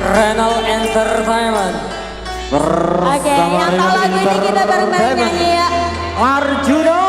Renal Entertainment. Oke, yang tahu lagu ini kita bareng-bareng nyanyi ya. Arjuna.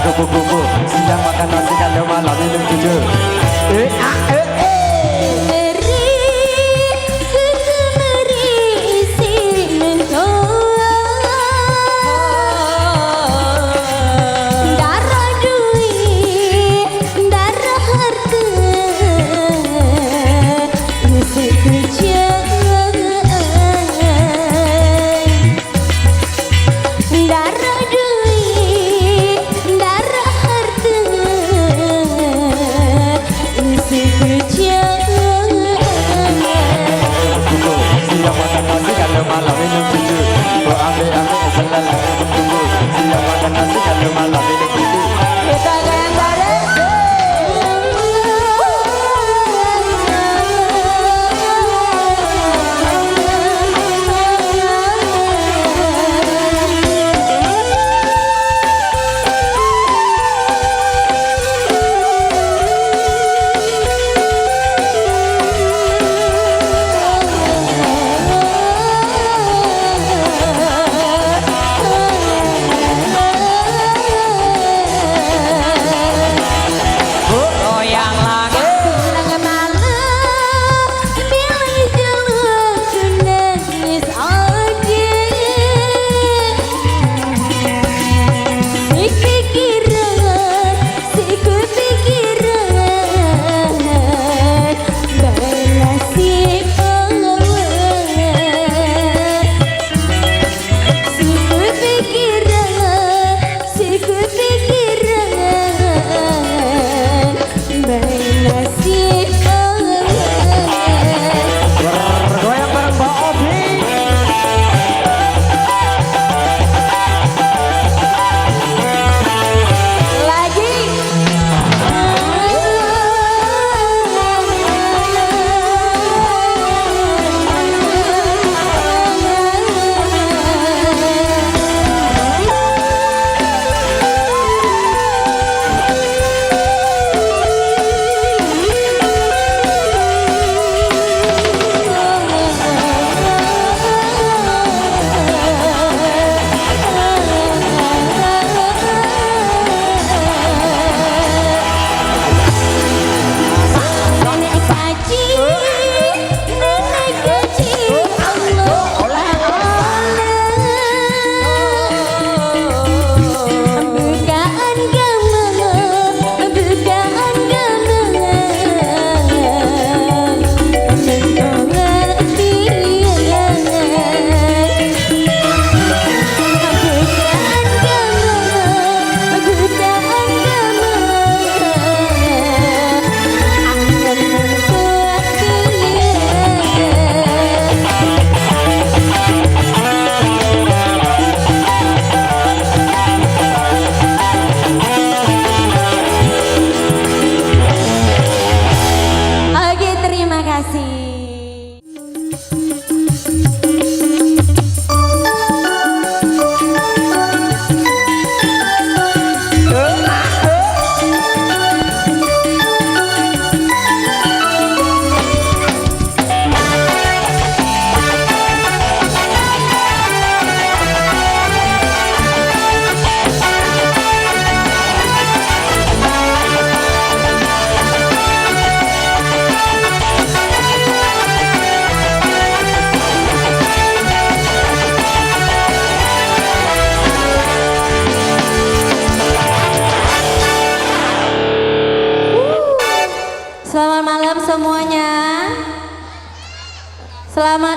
Kuku-kuku siang makan nasi kalau malam minum jujur.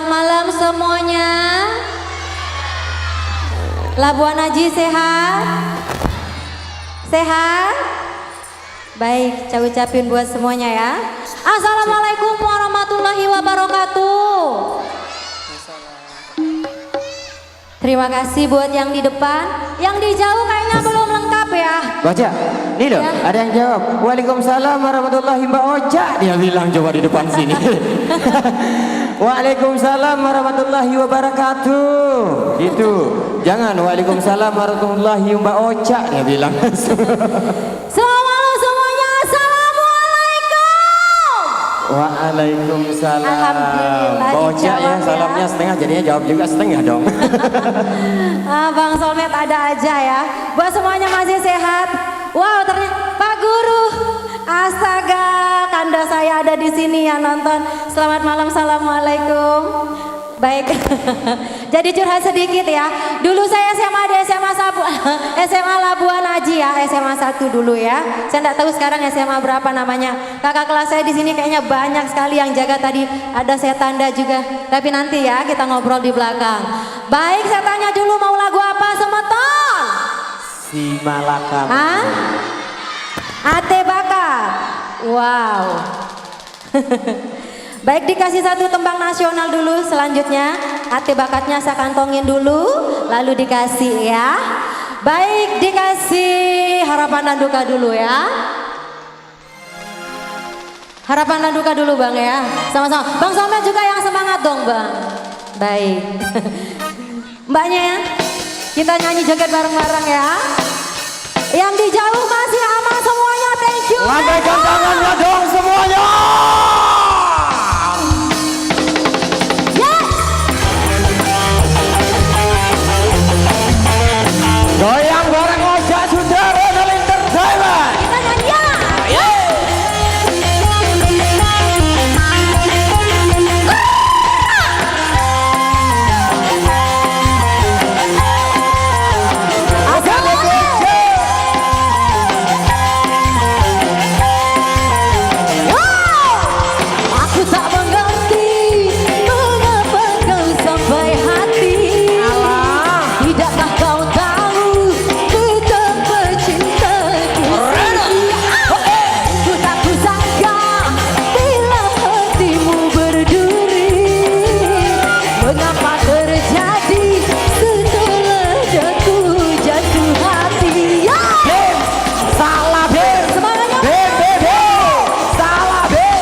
Selamat malam semuanya. Labuan Haji sehat? Sehat? Baik, saya ucapin buat semuanya ya. Assalamualaikum warahmatullahi wabarakatuh. Terima kasih buat yang di depan. Yang di jauh kayaknya belum lengkap ya. Baca, nih loh, Ya. ada yang jawab. Waalaikumsalam warahmatullahi Mbak Oja. Dia bilang coba di depan sini. Waalaikumsalam warahmatullahi wabarakatuh. Itu, jangan Waalaikumsalam warahmatullahi Mbak Oja. Dia bilang. Selamat malam semuanya. Assalamualaikum. Waalaikumsalam. Alhamdulillah Mbak Oja ya, dijawab ya. salamnya setengah jadinya jawab juga setengah dong. Bang Solmed ada aja ya. Buat semuanya masih sehat. Wow, ternyata Pak Guru. Astaga, kanda saya ada di sini yang nonton. Selamat malam, assalamualaikum. Baik, jadi curhat sedikit ya. Dulu saya SMA di SMA Labuan Haji ya, SMA 1 dulu ya. Saya enggak tahu sekarang SMA berapa namanya. Kakak kelas saya di sini kayaknya banyak sekali yang jaga tadi. Ada saya tanda juga. Tapi nanti ya kita ngobrol di belakang. Baik, saya tanya dulu mau lagu apa semeton? Si Malakam. Hah? Ate bakar. Wow. Baik, dikasih satu tembang nasional dulu. Selanjutnya ate bakatnya saya kantongin dulu. Lalu dikasih ya. Baik, dikasih harapan dan duka dulu ya. Harapan dan duka dulu bang ya. Sama-sama. Bang Solmed juga yang semangat dong bang. Baik. Mbaknya ya. Kita nyanyi joget bareng-bareng ya. Yang di jauh masih aman semuanya. Thank you. Lambaikan tangannya dong semuanya. Goyang bareng Oja sudah Ronald Entertainment. Kita nyanyi ya. Aku tak mengerti mengapa kau sampai hati. Tidakkah kau tahu betapa cintaku? Ku tak kusangka bila hatimu berduri. Mengapa terjadi setelah jatuh hati? Ya! Salah bir. Semangatnya Salah bir.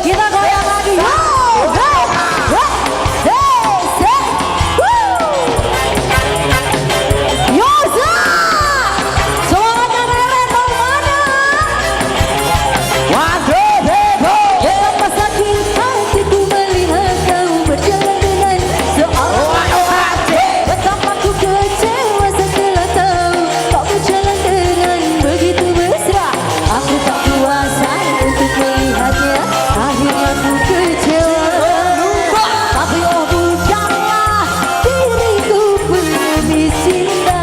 kita goyang lagi. Yosa, semangatnya merah mau mana? Waduh, bebo. Betapa sakit hatiku melihat kau berjalan dengan seorang. Betapa ku kecewa setelah tahu kau berjalan dengan begitu mesra. Aku tak kuasa untuk melihatnya, akhirnya ku kecewa. Tapi oh bukanlah diriku pengemis cinta.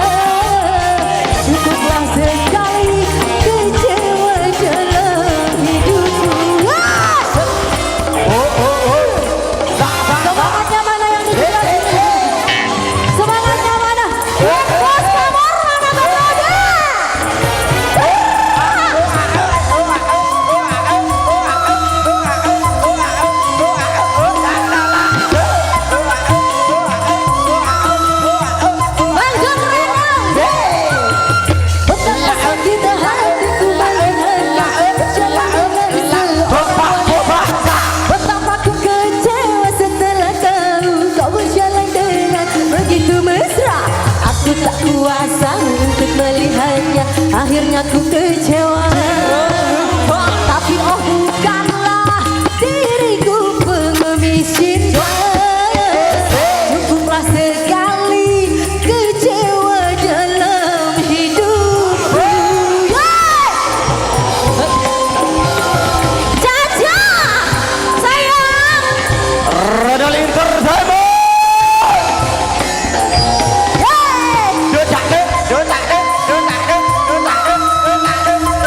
Cukuplah sekali kecewa dalam hidupku. Semangatnya mana yang di sebelah sini? Semangatnya mana? Bos kamar mana katanya? Lanjut Rina. Betapa sakit hatiku melihatnya berjalan dengan seorang. Betapa ku kecewa setelah tahu kau berjalan dengan begitu mesra. Aku tak kuasa untuk melihatnya, akhirnya ku kecewa. Tapi oh bukanlah diriku pengemis cinta. Cukuplah sekali kecewa dalam hidupku. Caca, sayang. Ronald Entertainment. Yeay. Duh, cak, duh, duh, cak, duh, duh, cak, duh, duh, cak, duh, duh, cak, duh.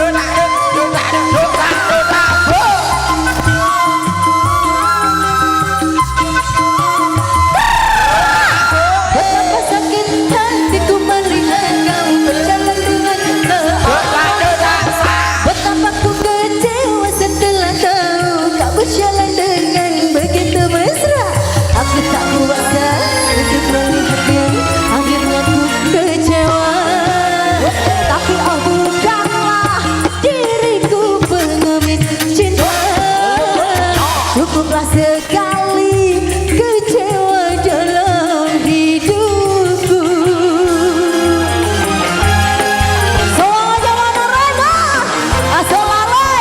Banyak sekali kecewa dalam hidupku. Semuanya mana Rena? Asolare.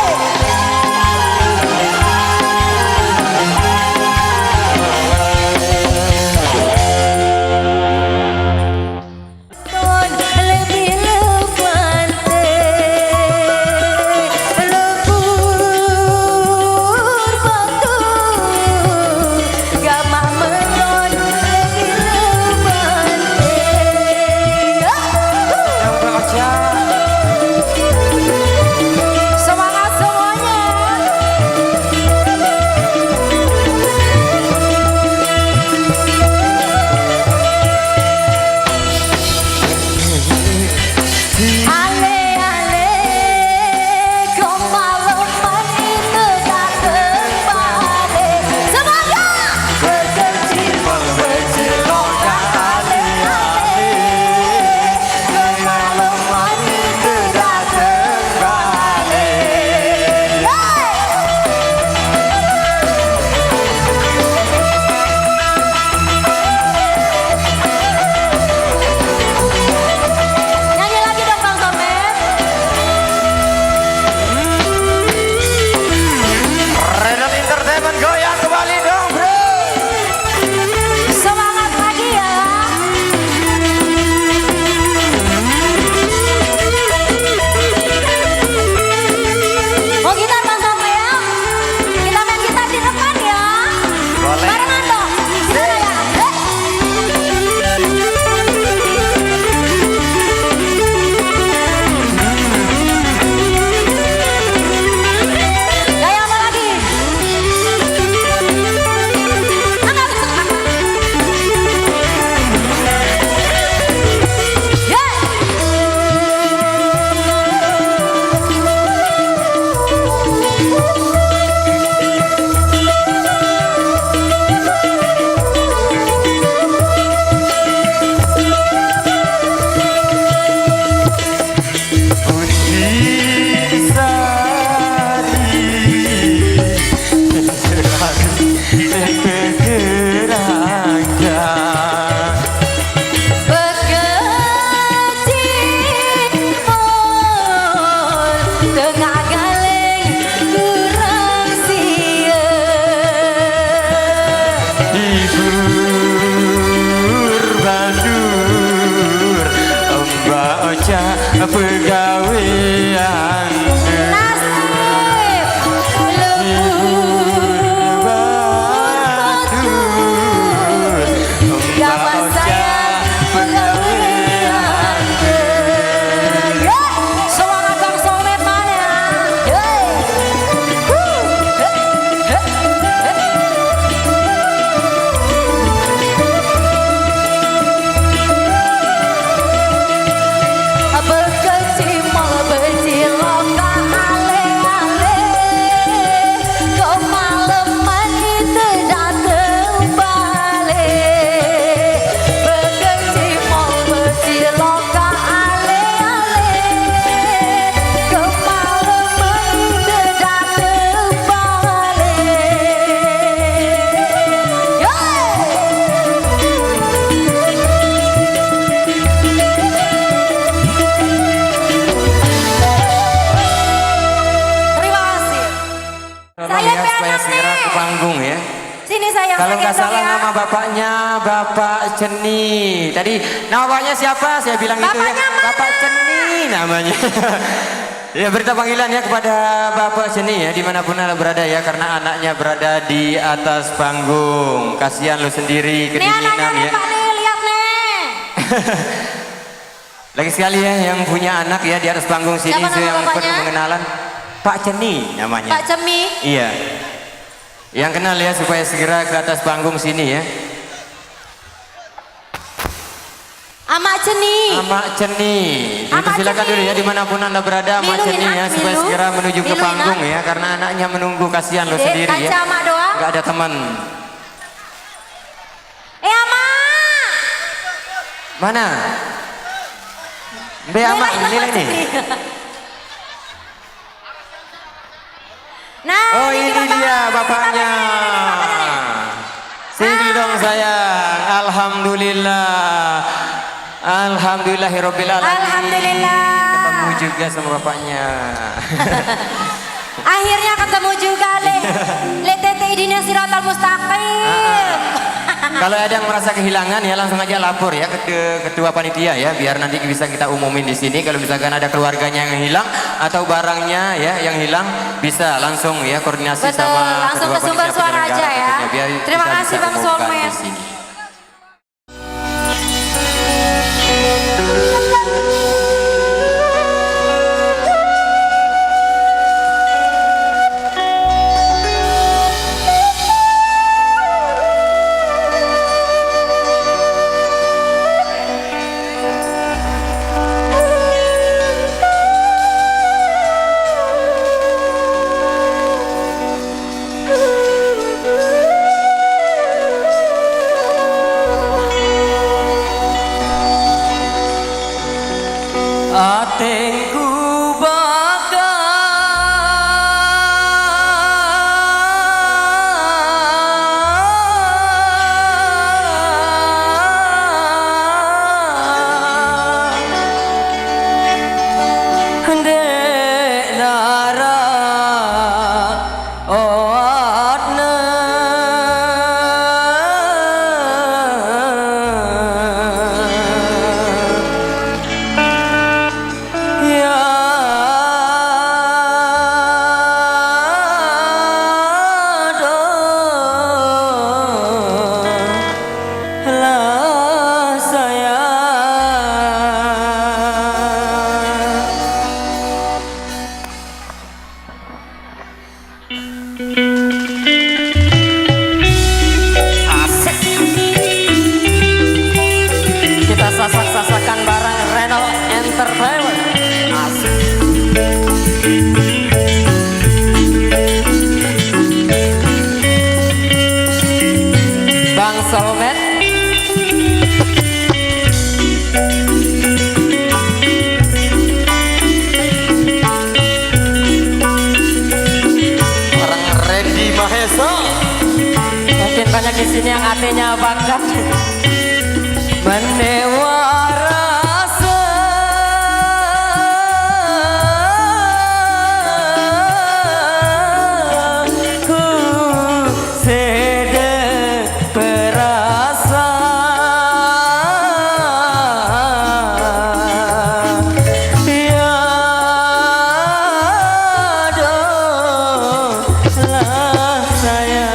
Lebih lewate lebur batu gamak menon lebih lewate. Yang Ocha. Semangat semuanya. Ale ale kemalaman itu tak kembali. Semangat. Berkecimpung bercelaka ale ale kemalaman itu tak kembali. Nyanyi lagi dong Bang Somet. Renat Entertainment goyang kembali dong bro. Semangat lagi ya. Mau gitar Bang Somet ya? Kita main gitar di depan ya. Boleh. Barengan dong. Sana ya. Gaya apa lagi? Berkecimpung tengah galeng kurang sia. Hibur bandur Mbak Ocha pegawean Nasib lebur bandur gampang saya penggawean. Semangat Bang Somet mana? Berkecimpung bercilaka ale-ale kemalaman itu datang balik. Berkecimpung bercilaka ale-ale kemalaman itu datang Terima kasih. Tolong Saya ya supaya pengen segera nih. ke panggung ya. Sini sayang. Kalau nggak gendong salah ya. nama bapaknya Bapak Ceni. Tadi nama bapaknya siapa? Saya bilang itu ya. Bapaknya mana? Bapak Ceni namanya. Ya berita panggilan ya kepada Bapak Ceni ya dimanapun anda berada ya karena anaknya berada di atas panggung. Kasihan lu sendiri Nih anaknya kedinginan nih ya. Pak nih, lihat nih. Lagi sekali ya yang punya anak ya di atas panggung sini Siapa nama itu yang bapaknya? penuh pengenalan. Pak Ceni namanya. Pak Cemi. Iya. Yang kenal ya supaya segera ke atas panggung sini ya. Amak Ceni. Amak Ceni. Amak Silakan Ceni. dulu ya dimanapun anda berada Amak Milu, Ceni ya Milu. supaya segera menuju ke Milu, panggung Ina. ya karena anaknya menunggu kasihan lo Dek, sendiri kaca ya. Amak doang. Gak ada teman. Amak. Mana? Be Amak ini nih. Nah, Oh ini dia bapaknya. Alhamdulillah. Alhamdulillahirabbil alamin. Alhamdulillah. Ketemu juga sama bapaknya. Akhirnya ketemu juga le tete idina siratal mustaqim. Kalau ada yang merasa kehilangan ya langsung aja lapor ya ke ketua panitia ya, biar nanti bisa kita umumin di sini. Kalau misalkan ada keluarganya yang hilang atau barangnya ya yang hilang, bisa langsung ya koordinasi. Betul, sama langsung ketua ke sumber panitia suara penyelenggara aja ya. tentunya, biar Terima kita kasih bisa Bang umumkan Solmed. di sini. Atengku bakal Dek Nara Oatna Ya lah sayang. Asik. Kita sasak-sasakan bareng Renal Entertainment. Asik. Bang Solmed. Orang Randy Mahesa. Mungkin banyak di sini yang hatinya bakat menewa rasa ku sedek perasa ya lah sayang.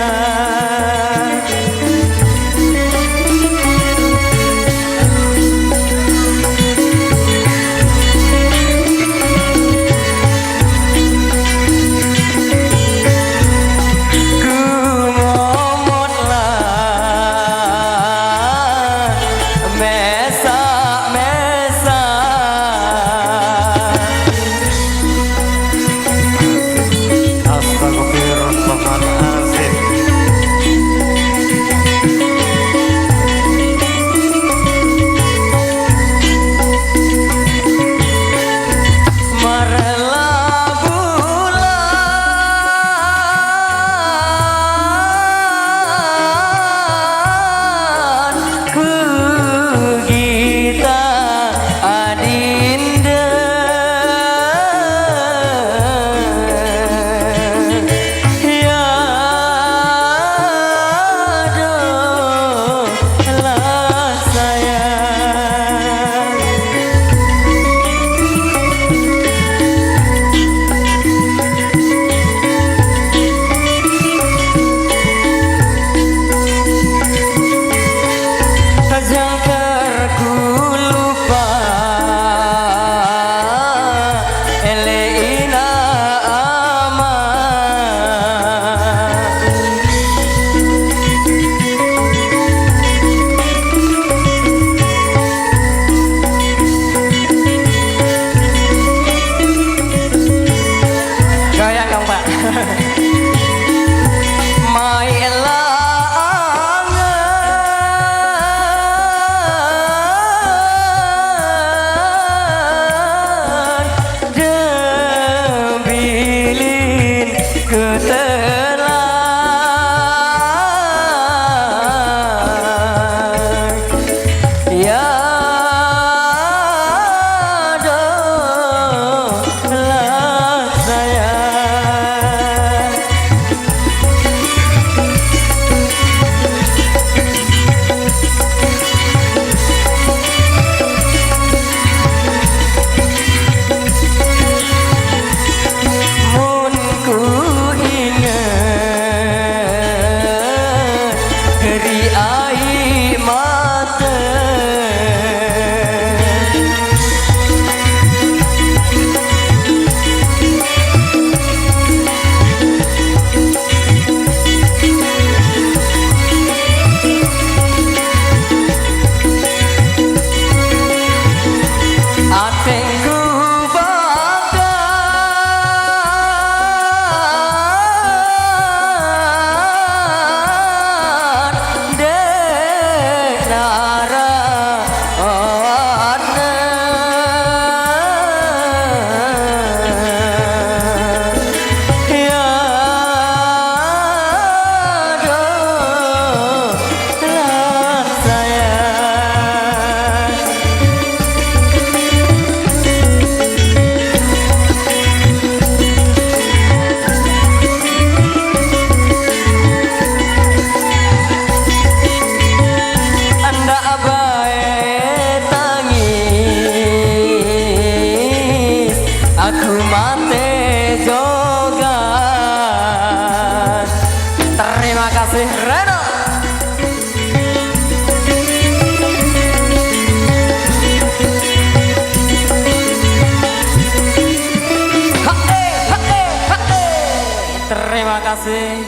terima kasih.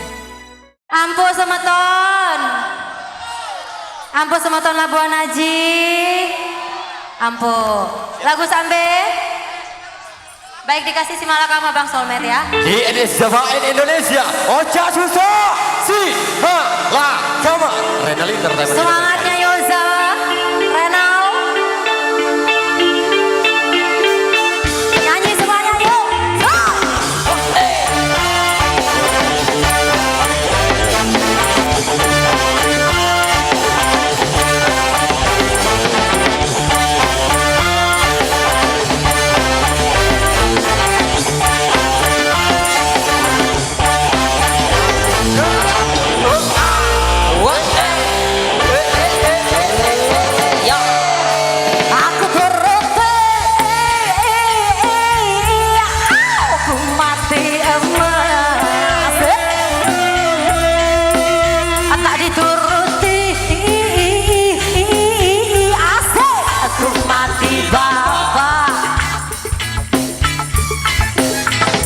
Ampun semeton. Ampun semeton Labuan Haji. Ampun. Lagu sambe. Baik dikasih si malakama Bang Solmed ya. Di Indonesia, Indonesia, Ocha susah, si ha la kama. Renal Entertainment. Semangatnya Yoza, Renal. Nyanyi semuanya yuk.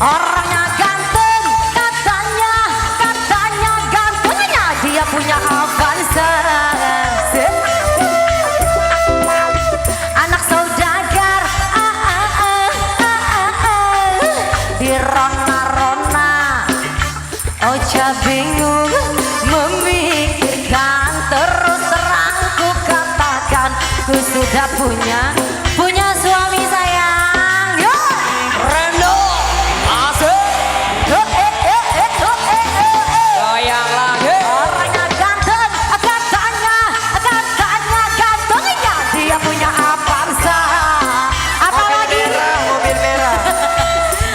Orangnya ganteng, katanya gantengnya dia punya Avanza. Anak saudagar, di rona-rona. Ocha bingung memikirkan, terus terang ku katakan ku sudah punya suami sayang. Yo, Reno. Goyang lagi. Orangnya ganteng, katanya gantengnya dia punya Avanza. Apalagi Mobil merah.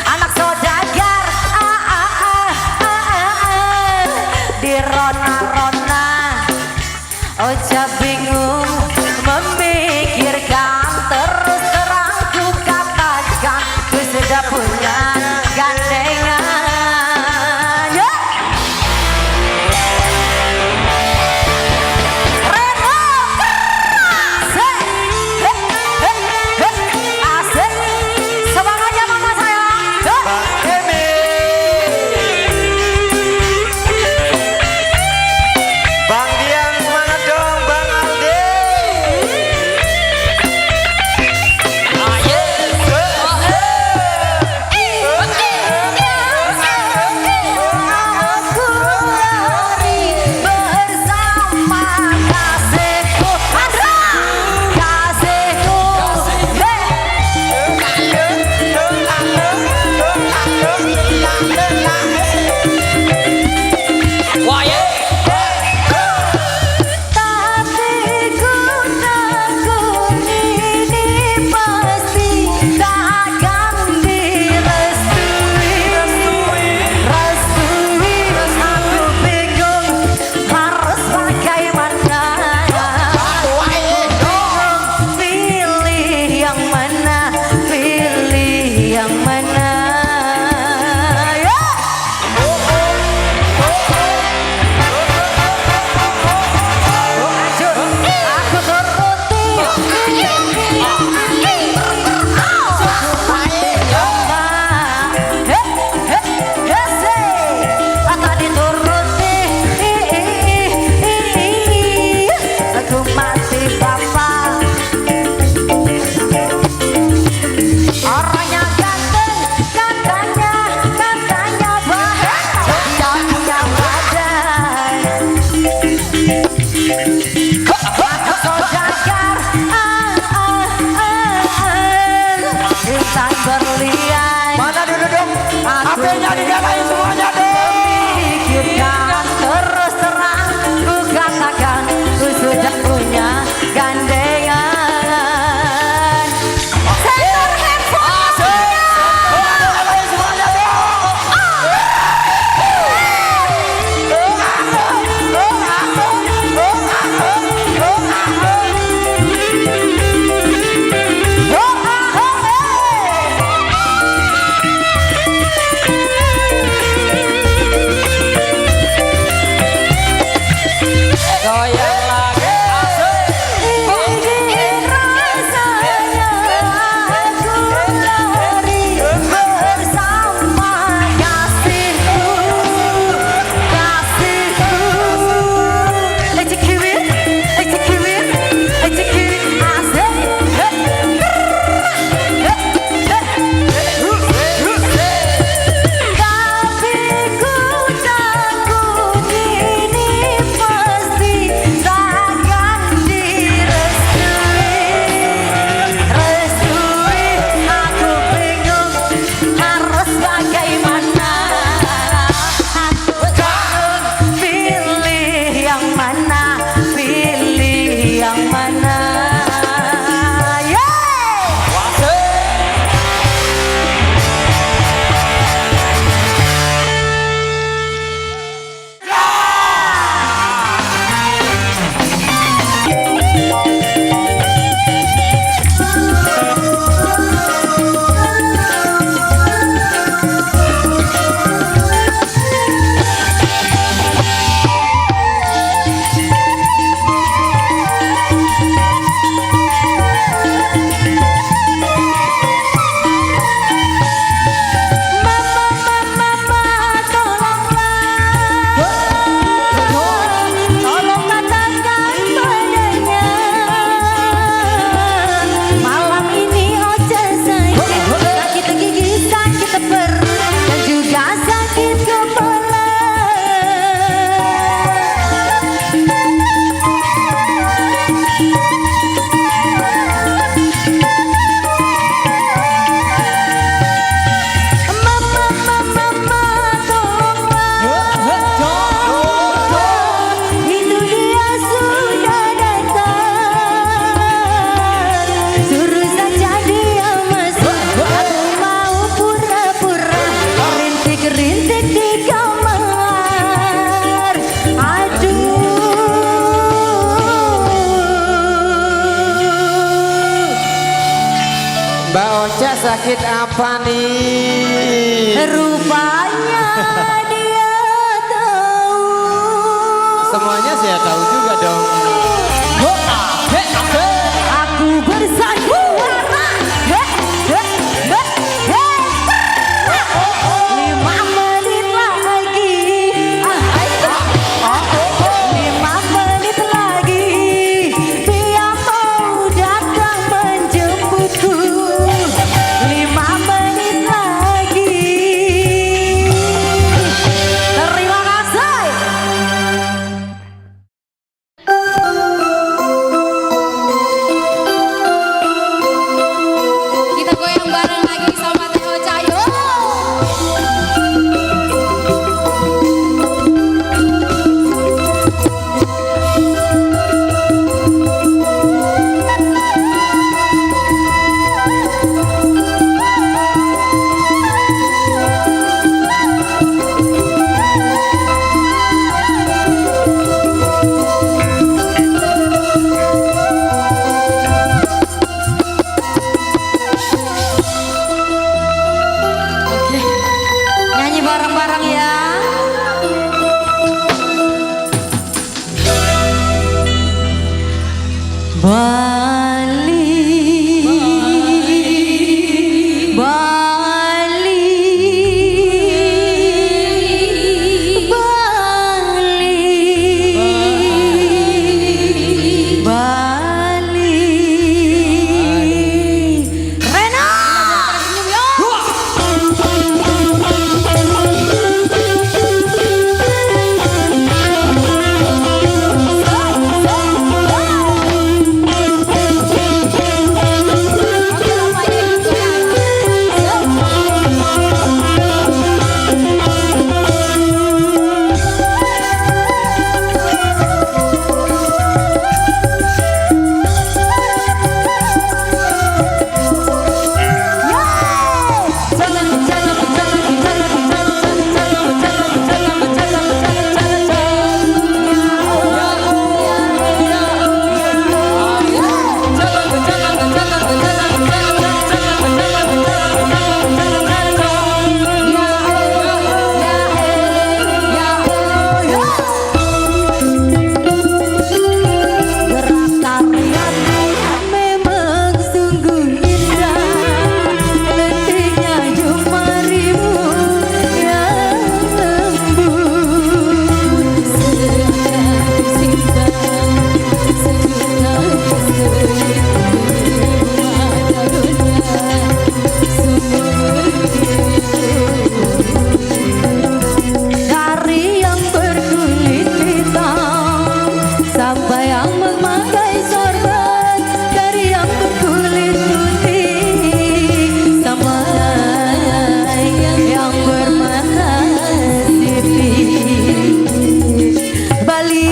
anak saudagar, di rona-rona. Ocha bingung memikirkan, terus terang ku katakan ku sudah punya gandengan. Ya. Reno keras. Asik. Semangatnya mama sayang. Bang Emi. Bang Dian semangat dong, Bang Aldi. Aku lari bersama kasihku, Andra, kasihku. Tapi gunaku ini pasti takkan direstui. Aku bingung harus bagaimana. Pilih yang mana, pilih yang mana. Ya. Aku turuti. Aku dituruti. Aku mati bapak. Orangnya ganteng, katanya baik, dia punya badan. Anak saudagar, insan berlian. Mana dulu dong? HP-nya dinyalain semuanya dong. Pikirkan, terus terang ku katakan ku sudah punya gandengan. Sensor handphone semuanya. Nyalain semuanya dong. sakit apa nih? Rupanya dia tahu. Semuanya saya tahu juga dong. Aku bersandiwara 5 menit lagi. 5 menit lagi. Dia mau datang menjemputku. 5 menit lagi. Terima kasih. Kita goyang bareng lagi sama Teh Ocha, yuk. Oke, nyanyi bareng-bareng ya. Bali, Bali, Bali, Bali. Rena, dari yang berkulit hitam sampai yang memakai sorban, dari yang berkulit putih sampai yang bermata sipit. Bali,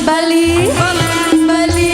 Bali, Bali.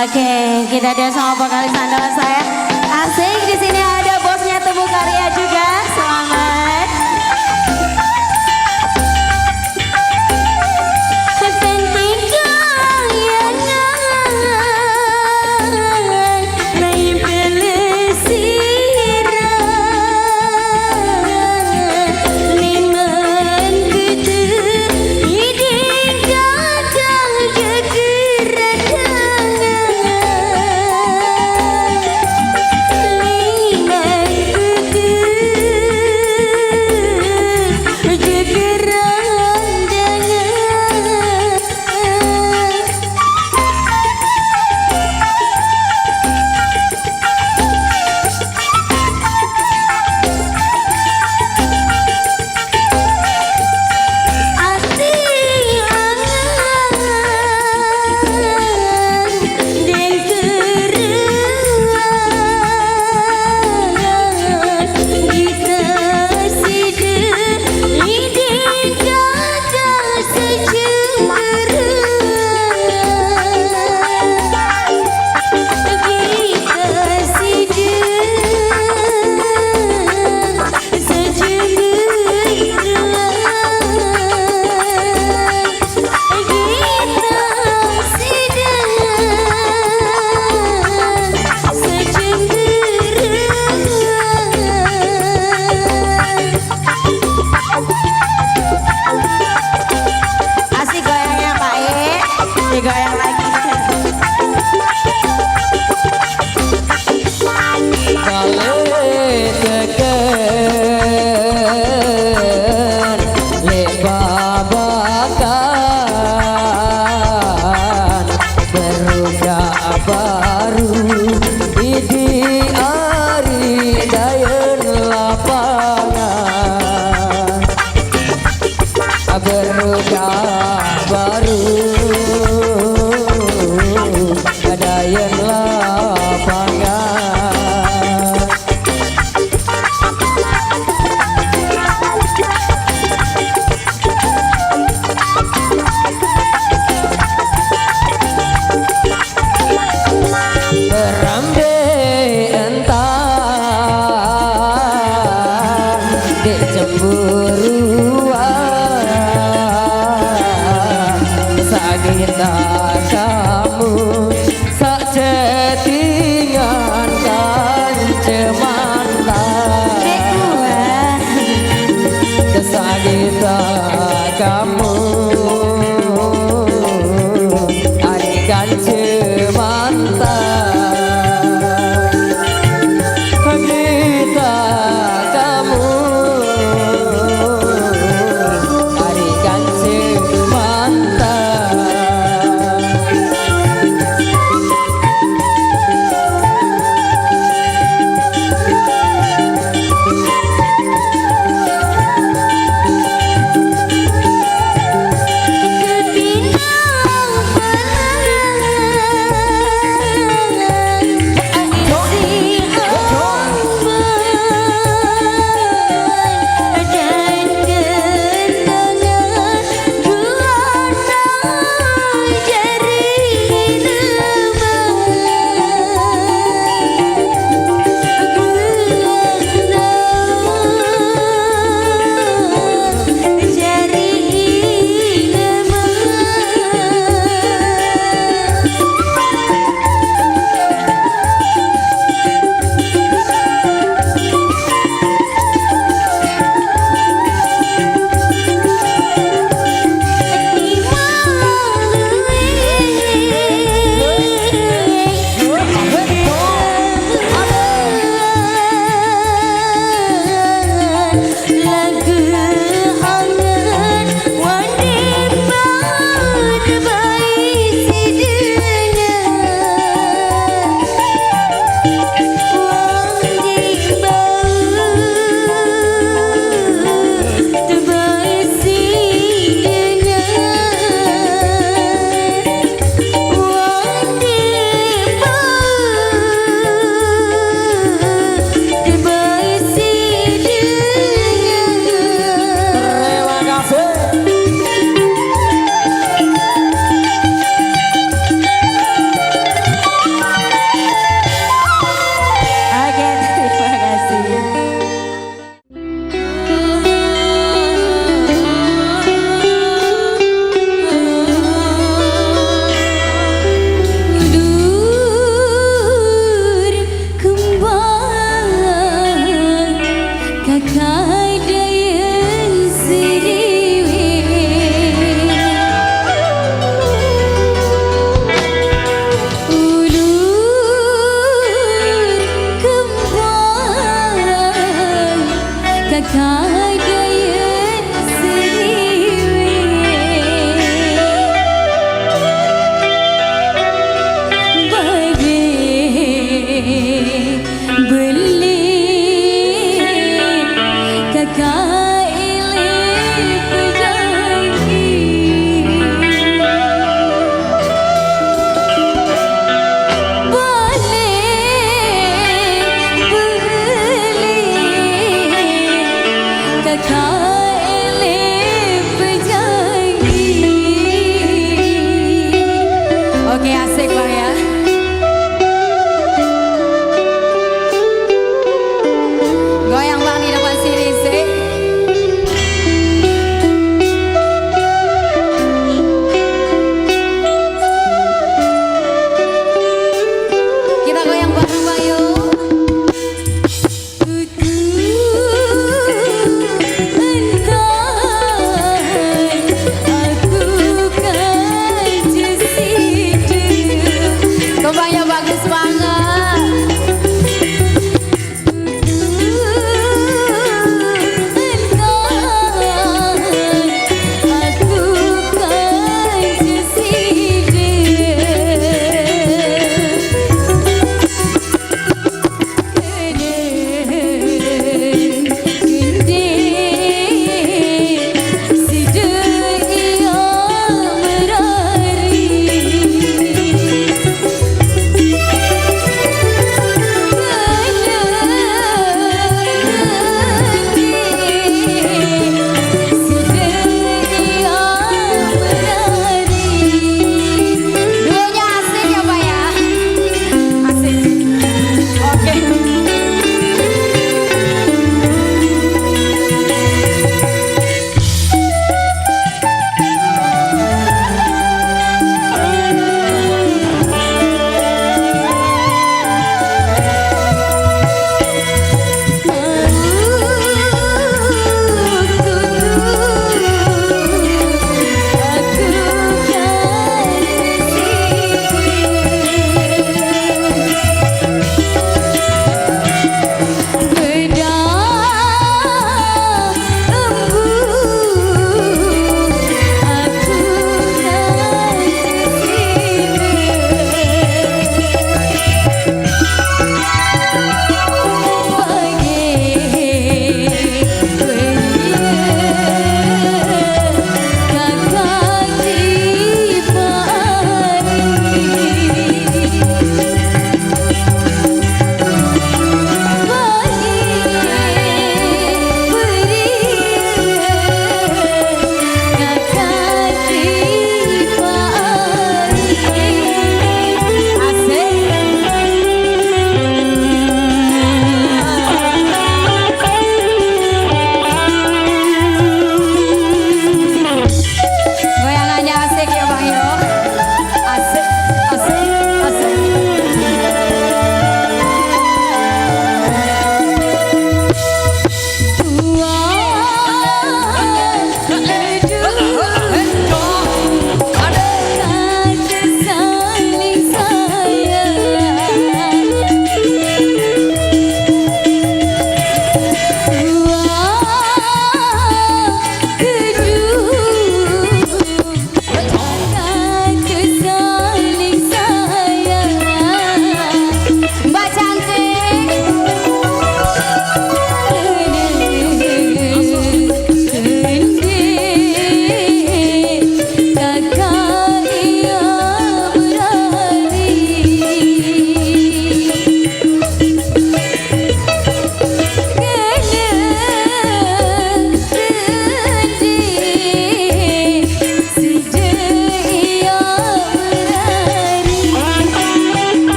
Oke, kita dia sama vokalis andalan saya. Asik, di sini ada bosnya Tebu Karya juga. Selamat.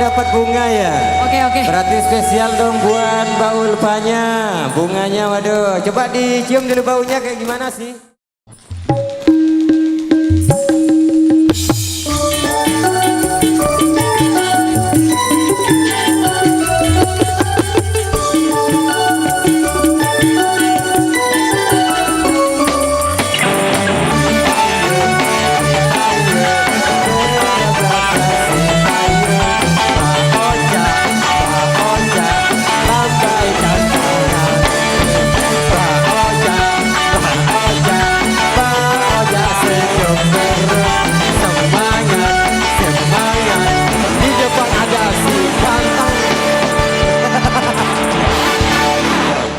dapat bunga ya. Oke. Berarti spesial dong buat Mbak Ulfanya. Bunganya waduh. Coba dicium dulu baunya kayak gimana sih?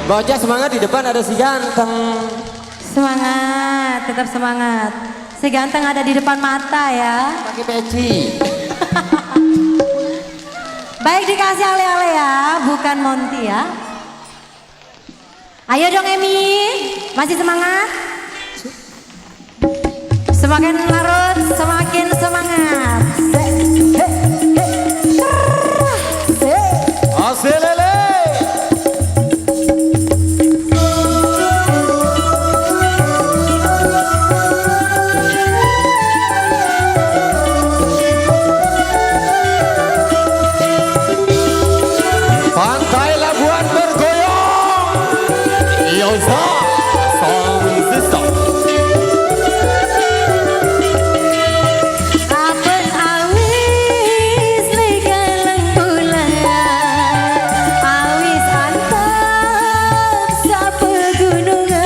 Bocah semangat, di depan ada si ganteng. Semangat, tetap semangat. Si ganteng ada di depan mata ya. Pakai peci. Baik, dikasih ale-ale ya, bukan Monty ya. Ayo dong Emi, masih semangat? Semakin larut, semakin semangat. Aselele. Pantai Labuan bergoyang. Yoza, song sistem. Apun awis ligaleng bulan, awis antep sa pegunungan,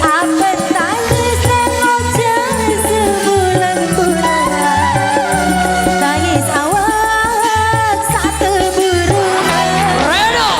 apun tangis nang ojang sebulan-bulan, tangis awak sa teburungan. Reno.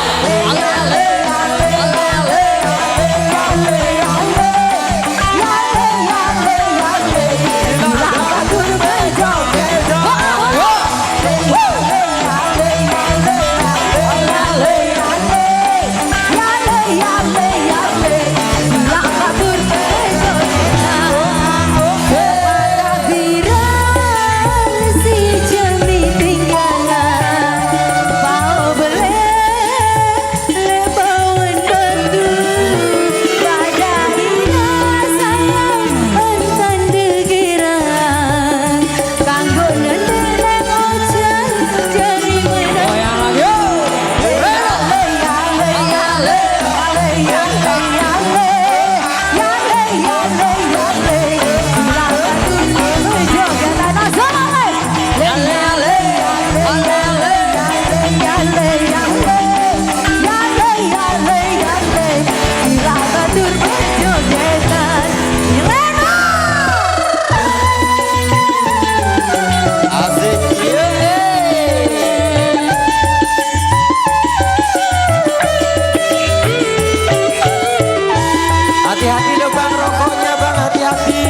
Hati-hati loh bang, rokoknya bang, hati-hati.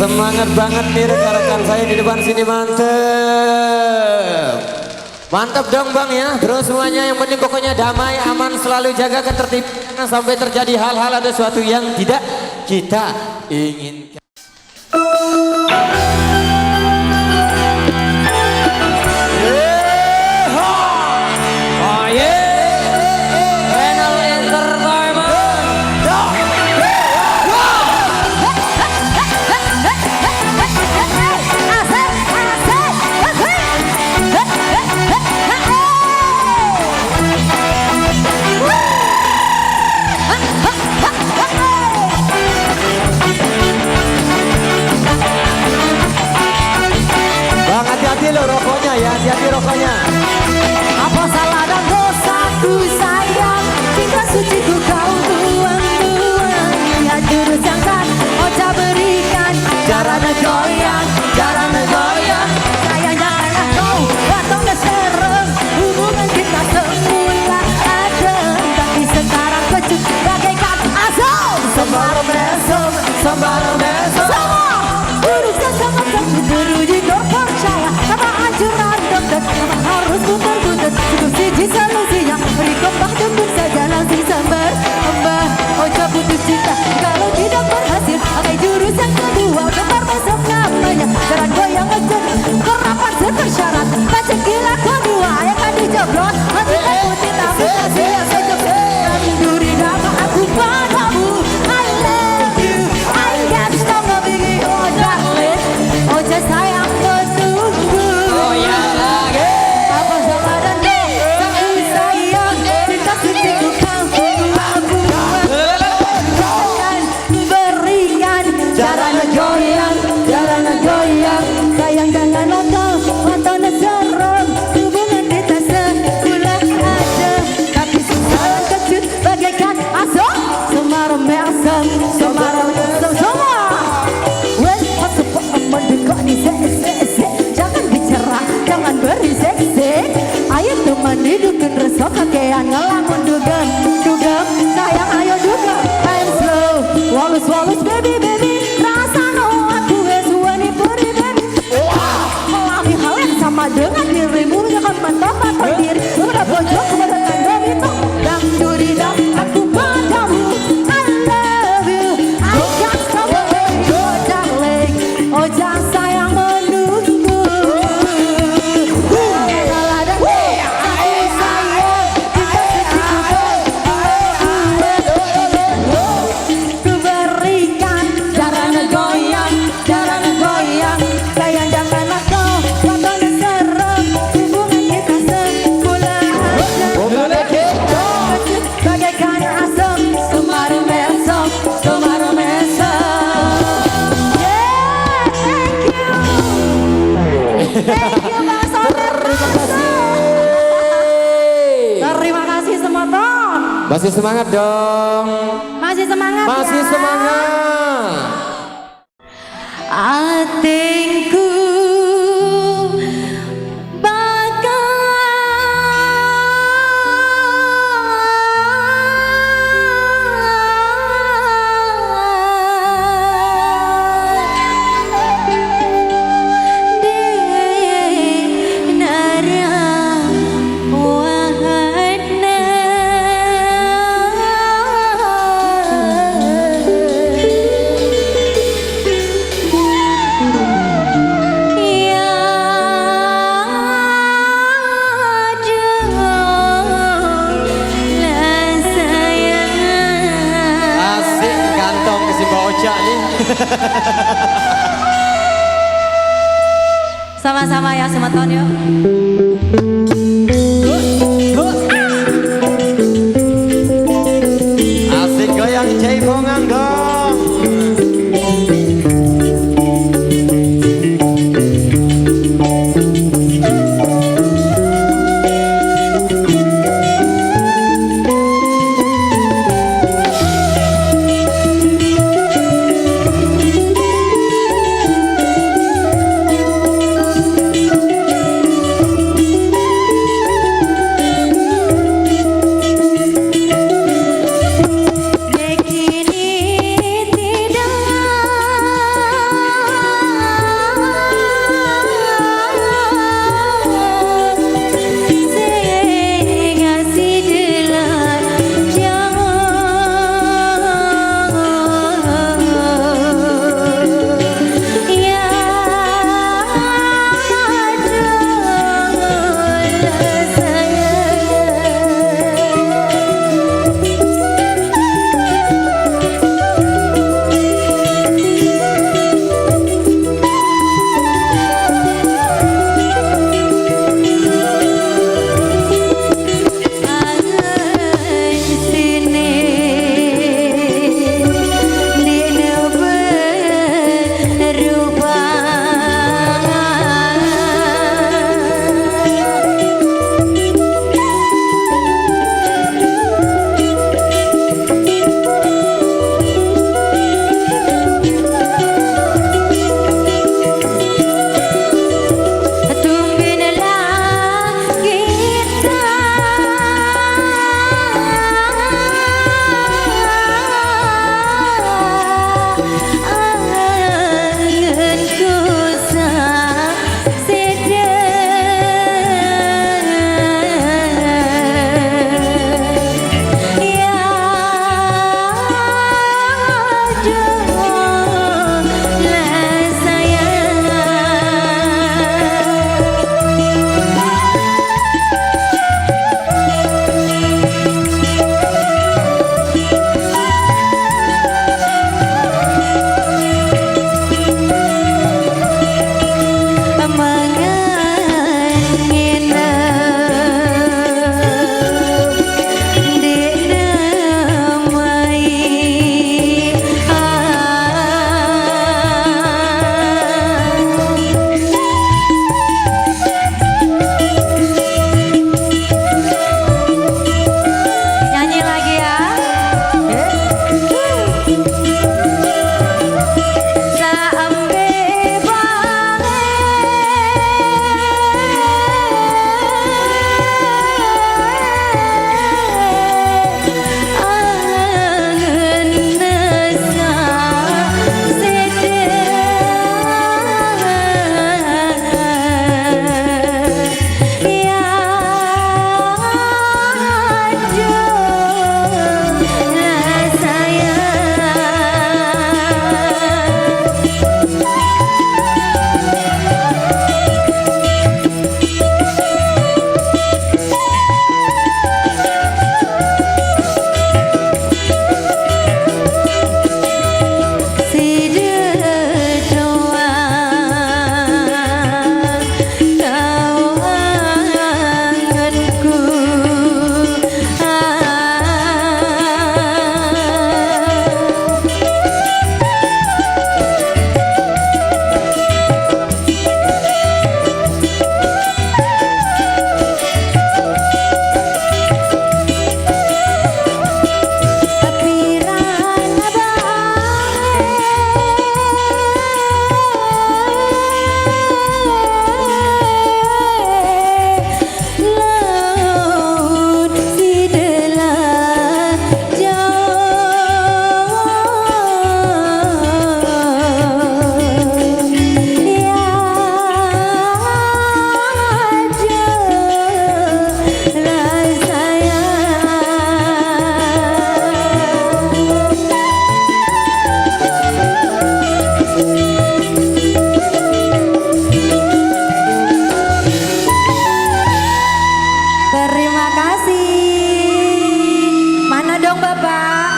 Semangat banget nih rekan-rekan saya di depan sini, mantep. Mantap dong bang ya. Terus semuanya yang penting pokoknya damai, aman, selalu jaga ketertiban sampai terjadi hal-hal ada sesuatu yang tidak kita inginkan. jeblok hati putih tapi kasih yang sejuk duri dapat aku padamu I love you I got stop lebih oh darling oh just sayang menunggu Oh yang lagi apa sama dan sayang sayang cinta suciku kau aku akan berikan caranya goyang sayang jangan nonton matanya serem hubungan kita sebulan aja tapi susah kejut bagaikan asam semaram asam semua wes masuk mendekat di jangan bicara jangan berisik ayo teman hidupin resok kakean ngelamun dugem sayang ayo dugem I'm slow walus baby rasa no aku wani puri baby melami hal yang sama dengan dirimu jangan mentopak diri udah pojok kebetulan dari itu dan duri dan aku padamu I love you I got something oh darling oh jangan sayang menunggu salah dan sayang ku berikan caranya goyang sayang janganlah kau matanya serem hubungan kita sebulan aja bagaikan asam semaram esok yeah thank you Bang Soner terima kasih semua Tom Masih semangat dong. masih semangat Masih ya? semangat. Atinku Asik kantong ke si Mbak Oca nih. sama-sama ya semeton yuk. Asik goyang caimongan dong.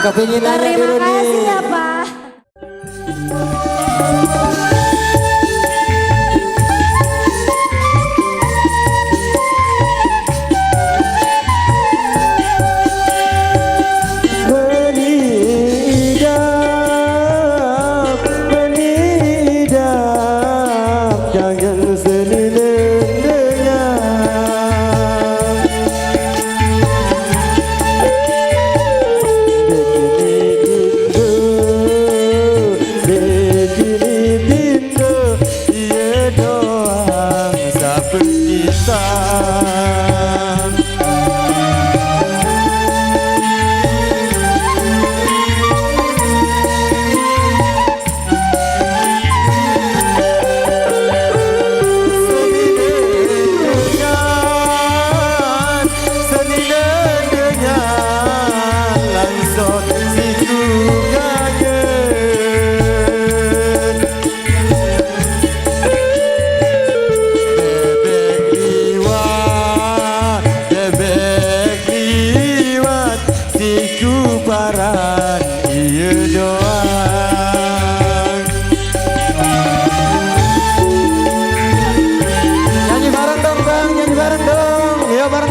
kepinginannya Terima dulu nih. kasih ya Pak. Menidam, jangan senilai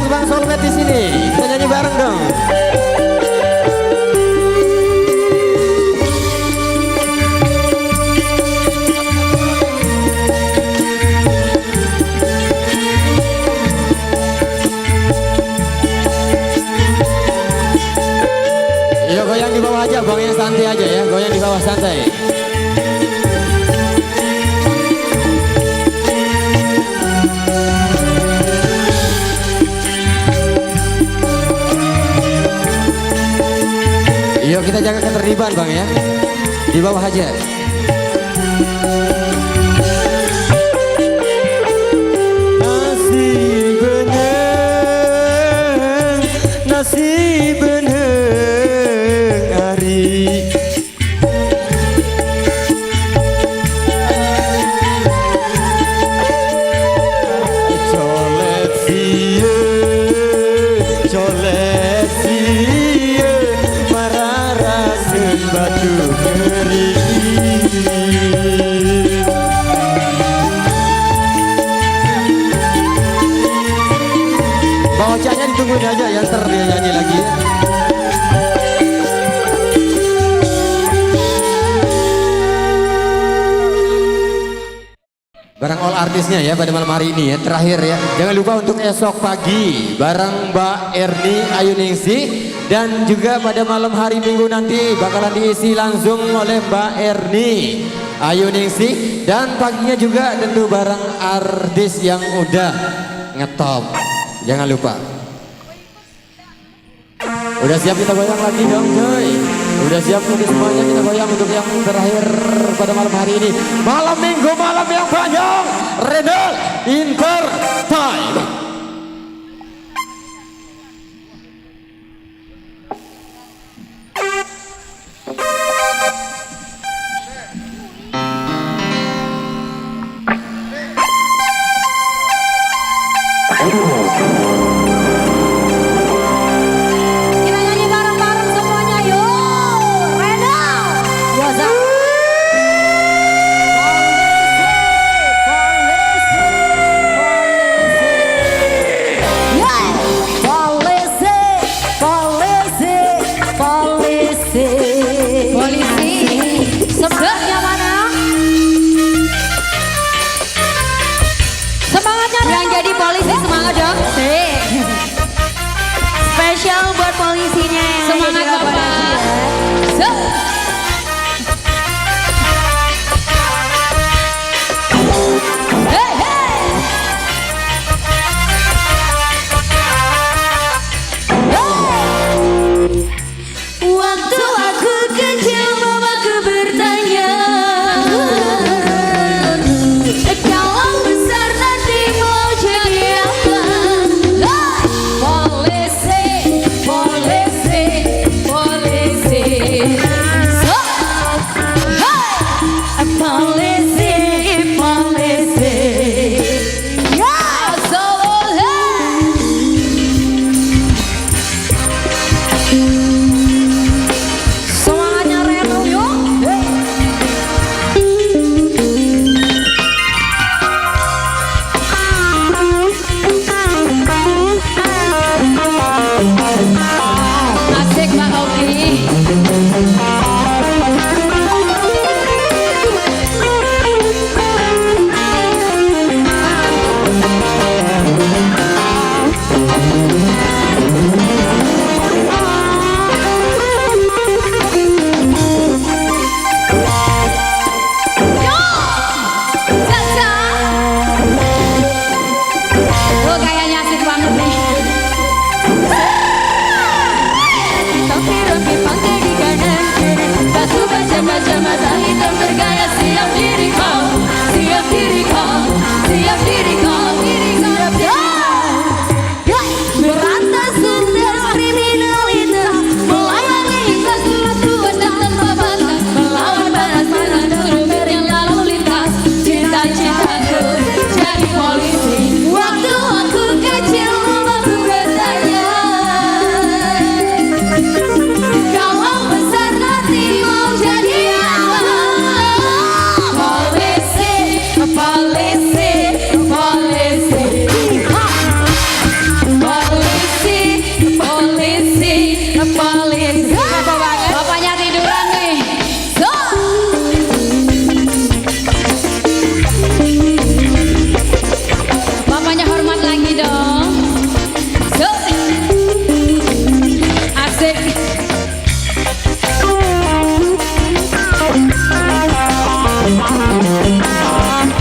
dengan Soulmate di sini. Kita nyanyi bareng dong. Yo goyang di bawah aja, bang, yang santai aja ya. Goyang di bawah santai. Yuk kita jaga ketertiban bang ya. Di bawah aja. Nasi beneng hari. Colet siye, colet siye, mararasen batu kering. Bocahnya ditungguin aja ya, ntar dia nyanyi lagi ya. Barang all artisnya ya pada malam hari ini ya, terakhir ya. Jangan lupa untuk esok pagi bareng Mbak Erni Ayuningsi, dan juga pada malam hari Minggu nanti bakalan diisi langsung oleh Mbak Erni Ayuningsi, dan paginya juga tentu bareng artis yang udah ngetop. Jangan lupa. Udah siap kita goyang lagi dong coy. Udah siap untuk semuanya kita goyang untuk yang terakhir pada malam hari ini. Malam Minggu, malam yang panjang. Reda Inter Time. Kita nyanyi bareng-bareng semuanya yuk. Reda. Yoza. Polisi. Semangatnya mana? Semangatnya Yang jadi polisi semangat dong. Spesial buat polisinya. Semangat Bapak. Hey, hey. Waktu aku kecil mamaku bertanya, kalau besar nanti mau jadi apa? Polisi, polisi, polisi. So, hey, polisi, polisi. Ya, so hey.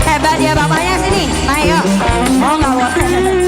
Hebat ya bapaknya sini. Ayo. Oh nggak boleh.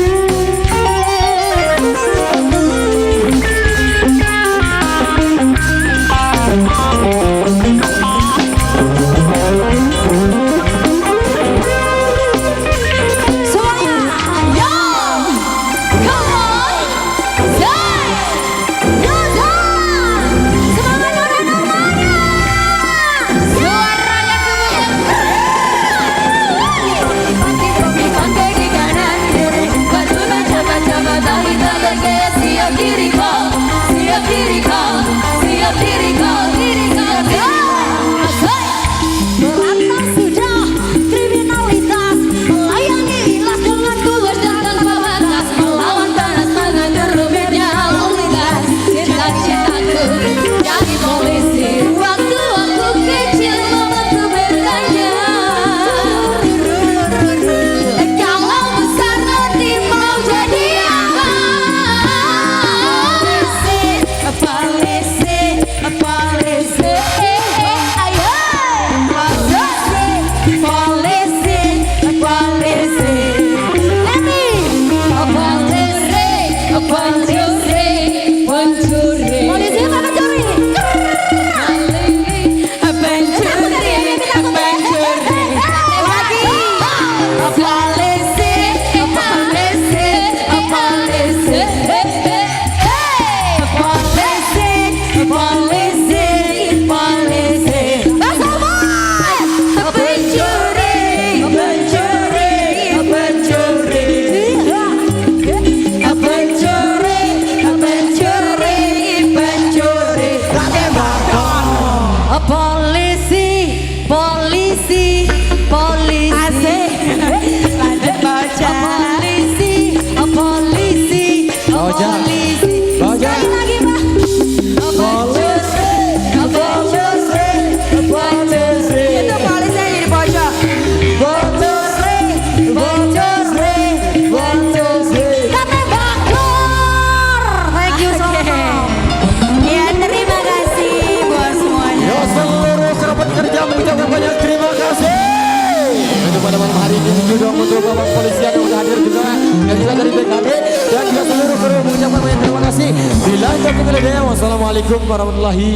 pada malam hari ini juga untuk bapak polisian yang sudah hadir juga yang juga dari BKD dan juga seluruh kru mengucapkan banyak terima kasih. Bila itu kembali, wassalamualaikum warahmatullahi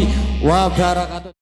wabarakatuh.